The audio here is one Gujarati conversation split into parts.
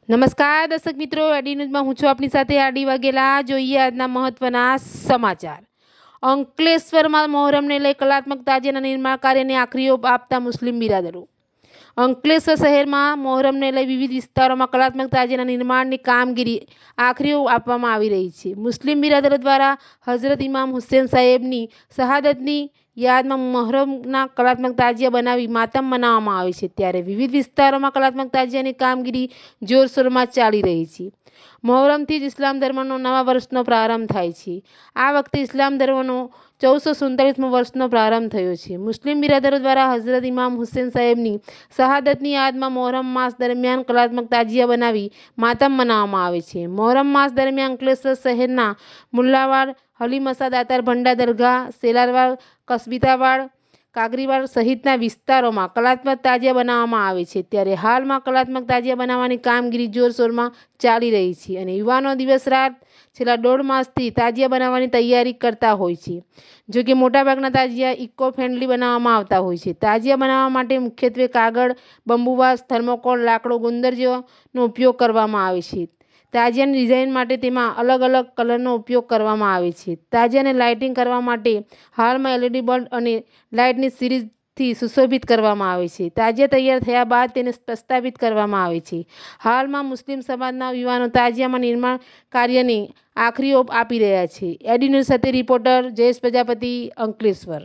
નમસ્કાર દર્શક મિત્રો, એડી ન્યૂઝમાં હું છું આપની સાથે આડી વાઘેલા। જોઈએ આજના મહત્વના સમાચાર। અંકલેશ્વરમાં મોહરમને લઈ કલાત્મક તાજિયાના નિર્માણ કાર્યને આખરી ઓપ આપતા મુસ્લિમ બિરાદરો। અંકલેશ્વર શહેરમાં મોહરમને લઈ વિવિધ વિસ્તારોમાં કલાત્મક તાજિયાના નિર્માણની કામગીરી આખરી ઓપ આપવામાં આવી રહી છે। મુસ્લિમ બિરાદરો દ્વારા હઝરત ઇમામ હુસૈન સાહેબની શહાદતની યાદમાં મોહરમના કલાત્મક તાજિયા બનાવી માતમ મનાવવામાં આવે છે। ત્યારે વિવિધ વિસ્તારોમાં કલાત્મક તાજિયાની કામગીરી જોરશોરમાં ચાલી રહી છે। મોહરમથી જ ઇસ્લામ ધર્મનો નવા વર્ષનો પ્રારંભ થાય છે। આ વખતે ઇસ્લામ ધર્મનો 1447મો વર્ષનો પ્રારંભ થયો છે। મુસ્લિમ બિરાદરો દ્વારા હઝરત ઇમામ હુસૈન સાહેબની શહાદતની યાદમાં મોહરમ માસ દરમિયાન કલાત્મક તાજિયા બનાવી માતમ મનાવવામાં આવે છે। મોહરમ માસ દરમિયાન અંકલેશ્વર શહેરના મુલ્લાવાડ, હલીમસા, દાતાર ભંડાર દરગાહ, સેલારવાડ, કસ્બીતાવાડ, કાગરીવાડ સહિતના વિસ્તારોમાં કલાત્મક તાજિયા બનાવવામાં આવે છે। ત્યારે હાલમાં કલાત્મક તાજિયા બનાવવાની કામગીરી જોરશોરમાં ચાલી રહી છે અને યુવાનો દિવસ રાત છેલ્લા 1.5 માસથી તાજિયા બનાવવાની તૈયારી કરતા હોય છે। જો કે મોટાભાગના તાજિયા ઇકો ફ્રેન્ડલી બનાવવામાં આવતા હોય છે। તાજિયા બનાવવા માટે મુખ્યત્વે કાગળ, બંબુવાસ, થર્મોકોલ, લાકડો, ગુંદર જેવાનો ઉપયોગ કરવામાં આવે છે। તાજિયાની ડિઝાઇન માટે તેમાં અલગ અલગ કલરનો ઉપયોગ કરવામાં આવે છે। તાજિયાને લાઇટિંગ કરવા માટે હાલમાં LED બલ્બ અને લાઇટની સિરીઝથી સુશોભિત કરવામાં આવે છે। તાજિયા તૈયાર થયા બાદ તેને પ્રસ્થાપિત કરવામાં આવે છે। હાલમાં મુસ્લિમ સમાજના યુવાનો તાજિયામાં નિર્માણ કાર્યને આખરી ઓપ આપી રહ્યા છે। એડી ન્યૂઝ સાથે રિપોર્ટર જયેશ પ્રજાપતિ, અંકલેશ્વર।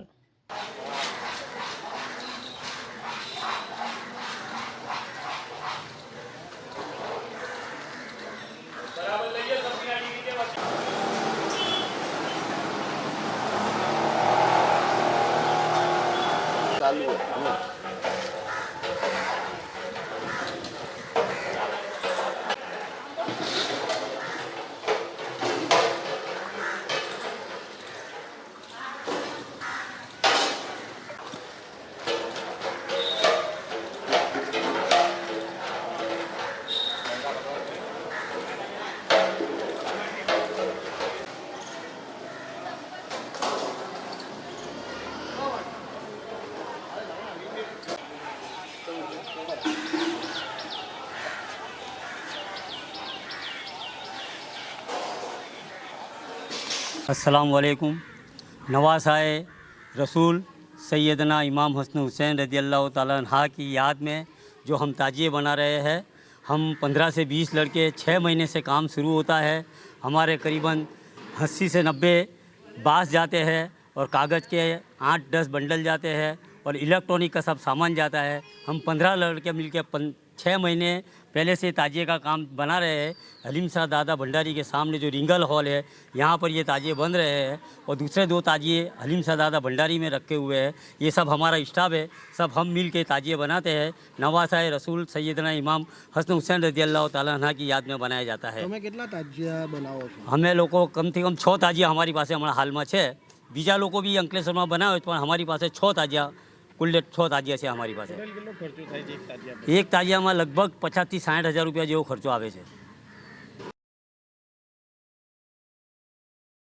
अस्सलाम वालेकुम। नवासाए रसूल सैयदना इमाम हसन हुसैन रज़ी अल्लाह ताला अन्हा की याद में जो हम ताजिए बना रहे हैं, हम 15 से 20 लड़के 6 महीने से काम शुरू होता है। हमारे करीबन 80 से 90 बाँस जाते हैं और कागज़ के 8-10 बंडल जाते हैं और इलेक्ट्रॉनिक का सब सामान जाता है। हम 15 लड़के मिलकर 6 महीने पहले से ताजिए का काम बना रहे हैं। हलीमसा दादा भंडारी के सामने जो रिंगल हॉल है, यहाँ पर ये ताजिए बन रहे हैं और दूसरे 2 ताजिए हलीमसा दादा भंडारी में रखे हुए हैं। ये सब हमारा स्टाफ है, सब हम मिल के ताजिए बनाते हैं। नवासाए रसूल सैयदना इमाम हसन हुसैन रज़ी अल्लाह ताला अन्हा की याद में बनाया जाता है। તમે કેટલા તાજિયા બનાવો છો? અમે લોકો કમથી કમ 6 તાજિયા અમારી પાસે હમણાં હાલમાં છે। બીજા લોકો બી અંકલેશ્વરમાં બનાવે છે, પણ અમારી પાસે 6 તાજિયા, કુલ 6 તાજિયા છે અમારી પાસે। કેટલો ખર્ચો થાય છે એક તાજિયા પર? એક તાજિયામાં લગભગ 50 થી 60 હજાર રૂપિયા જેવો ખર્ચો આવે છે।